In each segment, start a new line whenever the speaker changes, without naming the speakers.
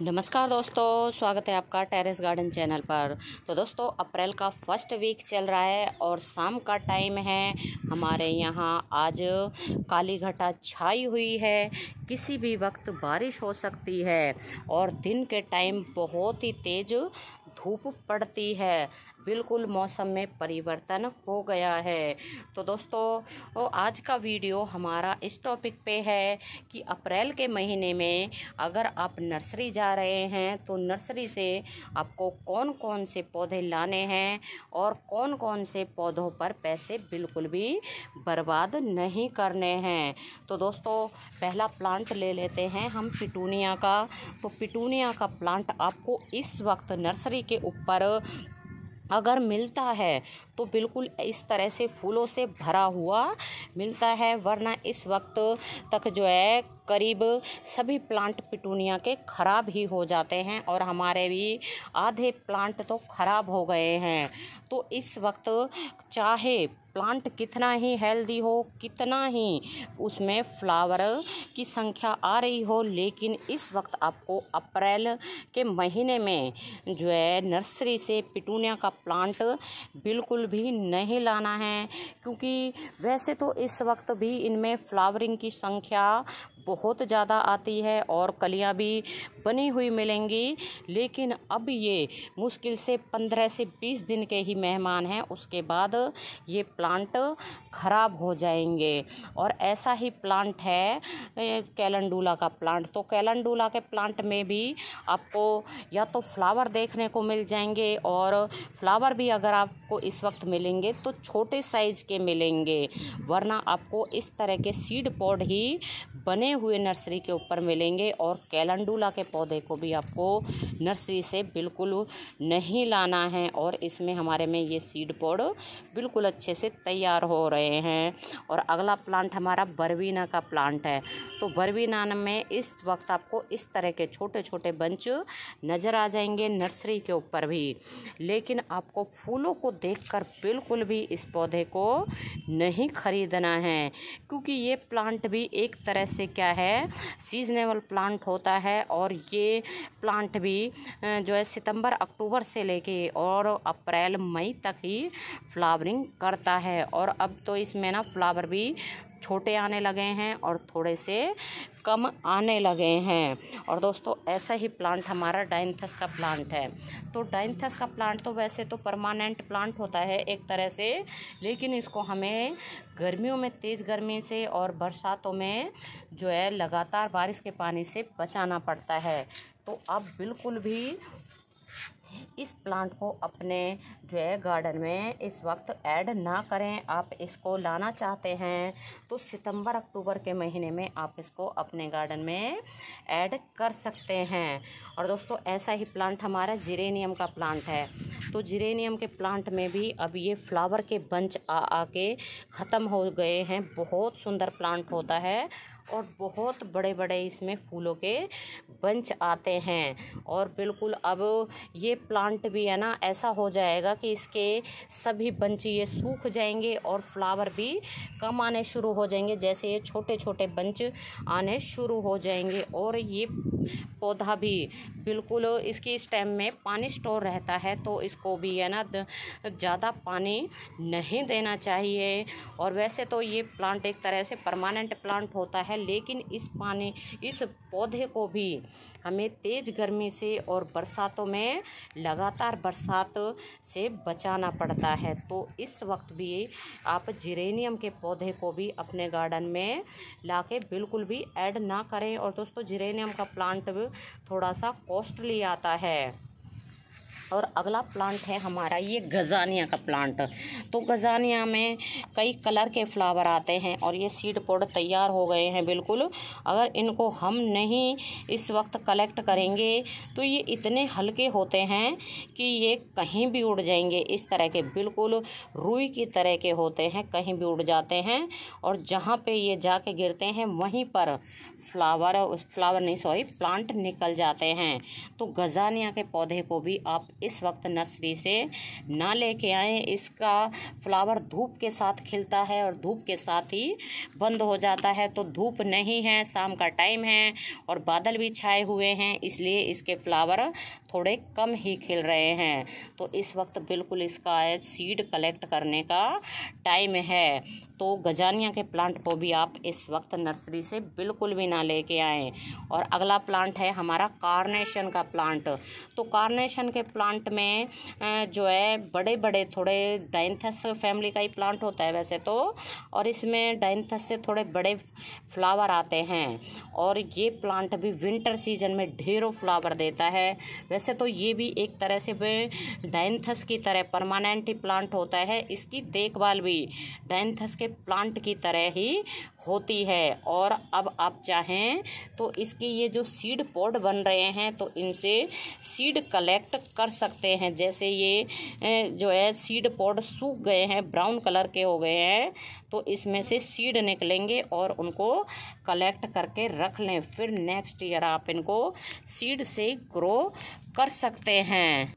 नमस्कार दोस्तों, स्वागत है आपका टेरेस गार्डन चैनल पर। तो दोस्तों, अप्रैल का फर्स्ट वीक चल रहा है और शाम का टाइम है। हमारे यहाँ आज काली घटा छाई हुई है, किसी भी वक्त बारिश हो सकती है और दिन के टाइम बहुत ही तेज़ धूप पड़ती है। बिल्कुल मौसम में परिवर्तन हो गया है। तो दोस्तों, आज का वीडियो हमारा इस टॉपिक पे है कि अप्रैल के महीने में अगर आप नर्सरी जा रहे हैं तो नर्सरी से आपको कौन कौन से पौधे लाने हैं और कौन कौन से पौधों पर पैसे बिल्कुल भी बर्बाद नहीं करने हैं। तो दोस्तों, पहला प्लांट ले लेते हैं हम पिटूनिया का। तो पिटूनिया का प्लांट आपको इस वक्त नर्सरी के ऊपर अगर मिलता है तो बिल्कुल इस तरह से फूलों से भरा हुआ मिलता है, वरना इस वक्त तक जो है करीब सभी प्लांट पिटूनिया के ख़राब ही हो जाते हैं और हमारे भी आधे प्लांट तो ख़राब हो गए हैं। तो इस वक्त चाहे प्लांट कितना ही हेल्दी हो, कितना ही उसमें फ्लावर की संख्या आ रही हो, लेकिन इस वक्त आपको अप्रैल के महीने में जो है नर्सरी से पिटूनिया का प्लांट बिल्कुल भी नहीं लाना है, क्योंकि वैसे तो इस वक्त भी इनमें फ्लावरिंग की संख्या बहुत ज़्यादा आती है और कलियां भी बनी हुई मिलेंगी, लेकिन अब ये मुश्किल से 15 से 20 दिन के ही मेहमान हैं, उसके बाद ये प्लांट ख़राब हो जाएंगे। और ऐसा ही प्लांट है कैलेंडुला का प्लांट। तो कैलेंडुला के प्लांट में भी आपको या तो फ्लावर देखने को मिल जाएंगे, और फ्लावर भी अगर आपको इस वक्त मिलेंगे तो छोटे साइज़ के मिलेंगे, वरना आपको इस तरह के सीड पॉड ही बने हुए नर्सरी के ऊपर मिलेंगे। और कैलेंडुला के पौधे को भी आपको नर्सरी से बिल्कुल नहीं लाना है, और इसमें हमारे में ये सीड पॉड बिल्कुल अच्छे से तैयार हो रहे हैं। और अगला प्लांट हमारा बरबीना का प्लांट है। तो बरबीना में इस वक्त आपको इस तरह के छोटे छोटे बंच नज़र आ जाएंगे नर्सरी के ऊपर भी, लेकिन आपको फूलों को देखकर बिल्कुल भी इस पौधे को नहीं खरीदना है, क्योंकि ये प्लांट भी एक तरह से क्या है, सीजनेबल प्लांट होता है। और ये प्लांट भी जो है सितंबर अक्टूबर से लेके और अप्रैल मई तक ही फ्लावरिंग करता है। और अब तो इसमें ना फ्लावर भी छोटे आने लगे हैं और थोड़े से कम आने लगे हैं। और दोस्तों, ऐसा ही प्लांट हमारा डाइंथस का प्लांट है। तो डाइंथस का प्लांट तो वैसे तो परमानेंट प्लांट होता है एक तरह से, लेकिन इसको हमें गर्मियों में तेज़ गर्मी से और बरसातों में जो है लगातार बारिश के पानी से बचाना पड़ता है। तो आप बिल्कुल भी इस प्लांट को अपने जो है गार्डन में इस वक्त ऐड ना करें। आप इसको लाना चाहते हैं तो सितंबर अक्टूबर के महीने में आप इसको अपने गार्डन में ऐड कर सकते हैं। और दोस्तों, ऐसा ही प्लांट हमारा जिरेनियम का प्लांट है। तो जिरेनियम के प्लांट में भी अब ये फ्लावर के बंच आके ख़त्म हो गए हैं। बहुत सुंदर प्लांट होता है और बहुत बड़े बड़े इसमें फूलों के बंच आते हैं। और बिल्कुल अब ये प्लांट भी है ना, ऐसा हो जाएगा कि इसके सभी बंच ये सूख जाएंगे और फ्लावर भी कम आने शुरू हो जाएंगे, जैसे ये छोटे छोटे बंच आने शुरू हो जाएंगे। और ये पौधा भी बिल्कुल, इसकी स्टेम में पानी स्टोर रहता है, तो इसको भी है ना ज़्यादा पानी नहीं देना चाहिए। और वैसे तो ये प्लांट एक तरह से परमानेंट प्लांट होता है, लेकिन इस पौधे को भी हमें तेज़ गर्मी से और बरसातों में लगातार बरसात से बचाना पड़ता है। तो इस वक्त भी आप जिरेनियम के पौधे को भी अपने गार्डन में लाके बिल्कुल भी ऐड ना करें। और दोस्तों, जिरेनियम का प्लांट भी थोड़ा सा कॉस्टली आता है। और अगला प्लांट है हमारा ये गजानिया का प्लांट। तो गजानिया में कई कलर के फ्लावर आते हैं और ये सीड पॉड तैयार हो गए हैं बिल्कुल। अगर इनको हम नहीं इस वक्त कलेक्ट करेंगे तो ये इतने हल्के होते हैं कि ये कहीं भी उड़ जाएंगे। इस तरह के बिल्कुल रुई की तरह के होते हैं, कहीं भी उड़ जाते हैं और जहाँ पे ये जाके गिरते हैं वहीं पर प्लांट निकल जाते हैं। तो गजानिया के पौधे को भी आप इस वक्त नर्सरी से ना लेके आएँ। इसका फ्लावर धूप के साथ खिलता है और धूप के साथ ही बंद हो जाता है। तो धूप नहीं है, शाम का टाइम है और बादल भी छाए हुए हैं, इसलिए इसके फ्लावर थोड़े कम ही खिल रहे हैं। तो इस वक्त बिल्कुल इसका सीड कलेक्ट करने का टाइम है। तो गजानिया के प्लांट को भी आप इस वक्त नर्सरी से बिल्कुल भी ना लेके आएँ। और अगला प्लांट है हमारा कार्नेशन का प्लांट। तो कार्नेशन के प्लांट में जो है बड़े बड़े थोड़े डायंथस फैमिली का ही प्लांट होता है वैसे तो, और इसमें डायंथस से थोड़े बड़े फ्लावर आते हैं। और ये प्लांट भी विंटर सीजन में ढेरों फ्लावर देता है। वैसे तो ये भी एक तरह से डायंथस की तरह परमानेंट ही प्लांट होता है। इसकी देखभाल भी डायंथस के प्लांट की तरह ही होती है। और अब आप चाहें तो इसकी ये जो सीड पॉड बन रहे हैं तो इनसे सीड कलेक्ट कर सकते हैं। जैसे ये जो है सीड पॉड सूख गए हैं, ब्राउन कलर के हो गए हैं, तो इसमें से सीड निकलेंगे और उनको कलेक्ट करके रख लें। फिर नेक्स्ट ईयर आप इनको सीड से ग्रो कर सकते हैं।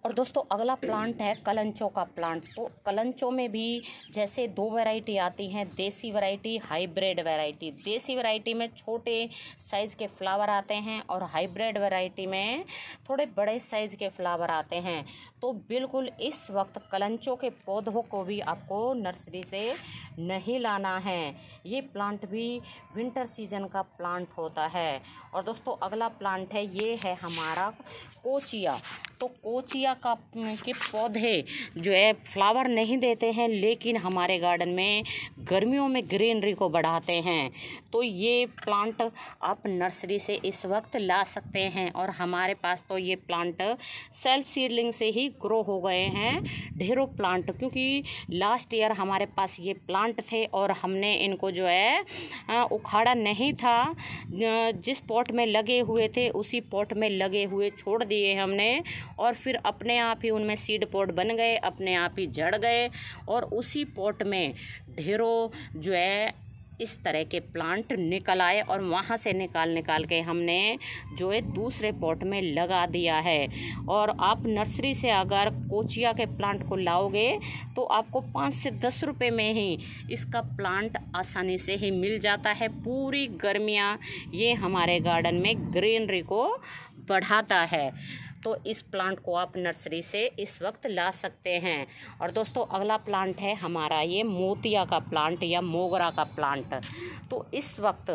और दोस्तों अगला प्लांट है कलंचो का प्लांट। तो कलंचो में भी जैसे दो वैरायटी आती हैं, देसी वैरायटी, हाइब्रिड वैरायटी। देसी वैरायटी में छोटे साइज़ के फ्लावर आते हैं और हाइब्रिड वैरायटी में थोड़े बड़े साइज़ के फ्लावर आते हैं। तो बिल्कुल इस वक्त कलंचो के पौधों को भी आपको नर्सरी से नहीं लाना है। ये प्लांट भी विंटर सीजन का प्लांट होता है। और दोस्तों अगला प्लांट है, ये है हमारा कोचिया। तो कोचिया के पौधे जो है फ्लावर नहीं देते हैं, लेकिन हमारे गार्डन में गर्मियों में ग्रीनरी को बढ़ाते हैं। तो ये प्लांट आप नर्सरी से इस वक्त ला सकते हैं। और हमारे पास तो ये प्लांट सेल्फ सीडलिंग से ही ग्रो हो गए हैं ढेरों प्लांट, क्योंकि लास्ट ईयर हमारे पास ये प्लांट थे और हमने इनको जो है उखाड़ा नहीं था। जिस पॉट में लगे हुए थे उसी पॉट में लगे हुए छोड़ दिए हमने, और फिर अपने आप ही उनमें सीड पॉट बन गए, अपने आप ही जड़ गए। और उसी पॉट में ढेरों जो है इस तरह के प्लांट निकल आए और वहाँ से निकाल के हमने जो है दूसरे पॉट में लगा दिया है। और आप नर्सरी से अगर कोचिया के प्लांट को लाओगे तो आपको 5 से 10 रुपए में ही इसका प्लांट आसानी से ही मिल जाता है। पूरी गर्मियाँ ये हमारे गार्डन में ग्रीनरी को बढ़ाता है। तो इस प्लांट को आप नर्सरी से इस वक्त ला सकते हैं। और दोस्तों अगला प्लांट है हमारा ये मोतिया का प्लांट या मोगरा का प्लांट। तो इस वक्त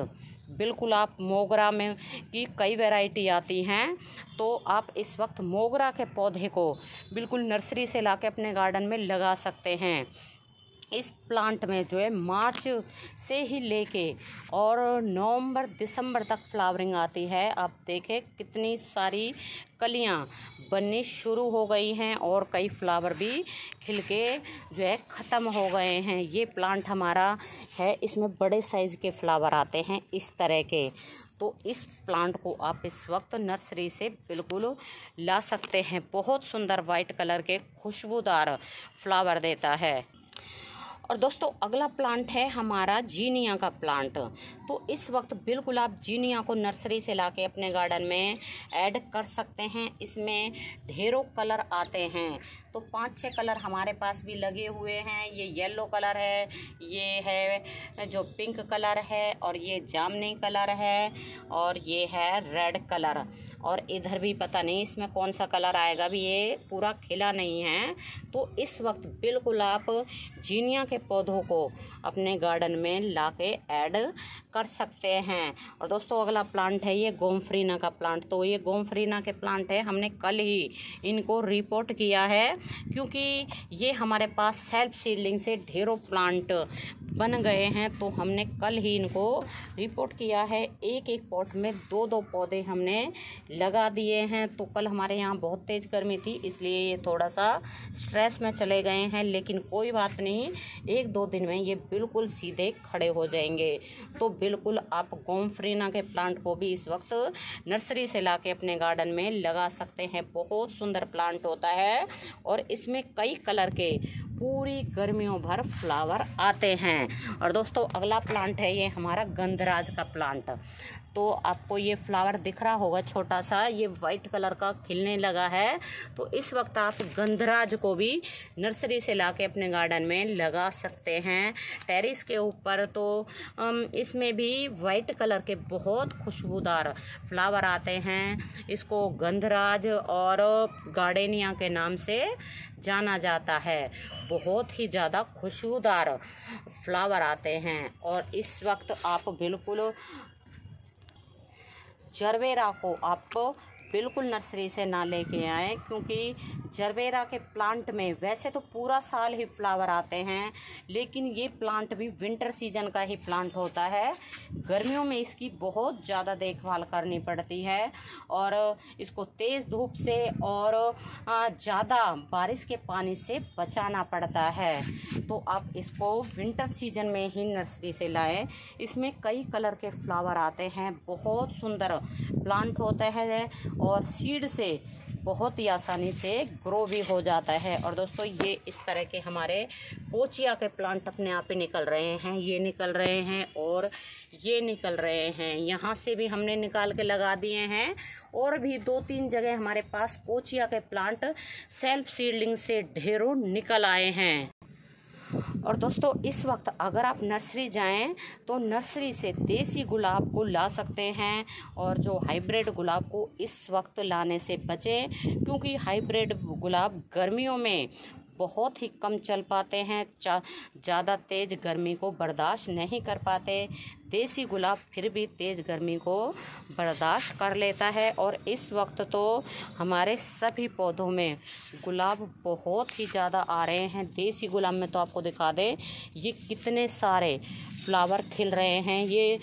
बिल्कुल आप मोगरा में की कई वैरायटी आती हैं, तो आप इस वक्त मोगरा के पौधे को बिल्कुल नर्सरी से लाके अपने गार्डन में लगा सकते हैं। इस प्लांट में जो है मार्च से ही लेके और नवंबर दिसंबर तक फ्लावरिंग आती है। आप देखें कितनी सारी कलियां बननी शुरू हो गई हैं और कई फ्लावर भी खिलके जो है ख़त्म हो गए हैं। ये प्लांट हमारा है, इसमें बड़े साइज़ के फ्लावर आते हैं इस तरह के। तो इस प्लांट को आप इस वक्त नर्सरी से बिल्कुल ला सकते हैं। बहुत सुंदर वाइट कलर के खुशबूदार फ्लावर देता है। और दोस्तों अगला प्लांट है हमारा जीनिया का प्लांट। तो इस वक्त बिल्कुल आप जीनिया को नर्सरी से लाके अपने गार्डन में ऐड कर सकते हैं। इसमें ढेरों कलर आते हैं, तो 5-6 कलर हमारे पास भी लगे हुए हैं। ये येलो कलर है, ये है जो पिंक कलर है, और ये जामनी कलर है, और ये है रेड कलर। और इधर भी पता नहीं इसमें कौन सा कलर आएगा, भी ये पूरा खिला नहीं है। तो इस वक्त बिल्कुल आप जीनिया के पौधों को अपने गार्डन में लाके ऐड कर सकते हैं। और दोस्तों अगला प्लांट है ये गोमफ्रीना का प्लांट। तो ये गोमफ्रीना के प्लांट है, हमने कल ही इनको रिपोर्ट किया है, क्योंकि ये हमारे पास सेल्फ सीडलिंग से ढेरों प्लांट बन गए हैं। तो हमने कल ही इनको रिपोर्ट किया है। एक एक पॉट में 2-2 पौधे हमने लगा दिए हैं। तो कल हमारे यहाँ बहुत तेज़ गर्मी थी, इसलिए ये थोड़ा सा स्ट्रेस में चले गए हैं, लेकिन कोई बात नहीं, 1-2 दिन में ये बिल्कुल सीधे खड़े हो जाएंगे। तो बिल्कुल आप गोमफ्रीना के प्लांट को भी इस वक्त नर्सरी से लाके अपने गार्डन में लगा सकते हैं। बहुत सुंदर प्लांट होता है और इसमें कई कलर के पूरी गर्मियों भर फ्लावर आते हैं। और दोस्तों अगला प्लांट है ये हमारा गंधराज का प्लांट। तो आपको ये फ्लावर दिख रहा होगा छोटा सा, ये वाइट कलर का खिलने लगा है। तो इस वक्त आप गंधराज को भी नर्सरी से लाके अपने गार्डन में लगा सकते हैं। टेरेस के ऊपर तो इसमें भी वाइट कलर के बहुत खुशबूदार फ्लावर आते हैं। इसको गंधराज और गार्डेनिया के नाम से जाना जाता है। बहुत ही ज़्यादा खुशबूदार फ्लावर आते हैं। और इस वक्त आप बिल्कुल जरबेरा को आप बिल्कुल नर्सरी से ना लेके आएँ, क्योंकि जरबेरा के प्लांट में वैसे तो पूरा साल ही फ्लावर आते हैं, लेकिन ये प्लांट भी विंटर सीजन का ही प्लांट होता है। गर्मियों में इसकी बहुत ज़्यादा देखभाल करनी पड़ती है और इसको तेज़ धूप से और ज़्यादा बारिश के पानी से बचाना पड़ता है। तो आप इसको विंटर सीजन में ही नर्सरी से लाएं। इसमें कई कलर के फ्लावर आते हैं, बहुत सुंदर प्लांट होता है और सीड से बहुत ही आसानी से ग्रो भी हो जाता है। और दोस्तों ये इस तरह के हमारे पोचिया के प्लांट अपने आप ही निकल रहे हैं, ये निकल रहे हैं और ये निकल रहे हैं। यहाँ से भी हमने निकाल के लगा दिए हैं और भी 2-3 जगह हमारे पास पोचिया के प्लांट सेल्फ सीडलिंग से ढेरों निकल आए हैं। और दोस्तों इस वक्त अगर आप नर्सरी जाएं तो नर्सरी से देसी गुलाब को ला सकते हैं और जो हाइब्रिड गुलाब को इस वक्त लाने से बचें, क्योंकि हाइब्रिड गुलाब गर्मियों में बहुत ही कम चल पाते हैं, ज़्यादा तेज़ गर्मी को बर्दाश्त नहीं कर पाते। देसी गुलाब फिर भी तेज़ गर्मी को बर्दाश्त कर लेता है। और इस वक्त तो हमारे सभी पौधों में गुलाब बहुत ही ज़्यादा आ रहे हैं। देसी गुलाब में तो आपको दिखा दें ये कितने सारे फ्लावर खिल रहे हैं। ये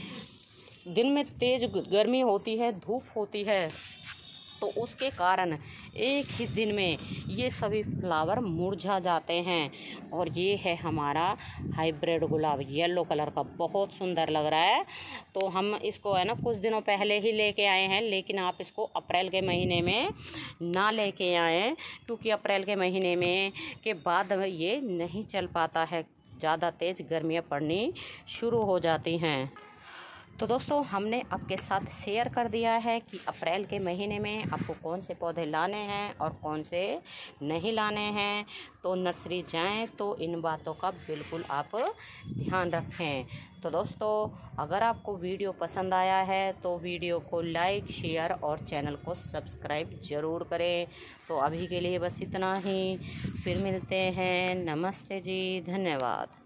दिन में तेज़ गर्मी होती है, धूप होती है, तो उसके कारण एक ही दिन में ये सभी फ्लावर मुरझा जाते हैं। और ये है हमारा हाइब्रिड गुलाब, येलो कलर का, बहुत सुंदर लग रहा है। तो हम इसको है ना कुछ दिनों पहले ही लेके आए हैं, लेकिन आप इसको अप्रैल के महीने में ना लेके आएँ, क्योंकि अप्रैल के महीने में के बाद ये नहीं चल पाता है, ज़्यादा तेज़ गर्मियाँ पड़नी शुरू हो जाती हैं। तो दोस्तों हमने आपके साथ शेयर कर दिया है कि अप्रैल के महीने में आपको कौन से पौधे लाने हैं और कौन से नहीं लाने हैं। तो नर्सरी जाएं तो इन बातों का बिल्कुल आप ध्यान रखें। तो दोस्तों अगर आपको वीडियो पसंद आया है तो वीडियो को लाइक, शेयर और चैनल को सब्सक्राइब ज़रूर करें। तो अभी के लिए बस इतना ही, फिर मिलते हैं। नमस्ते जी, धन्यवाद।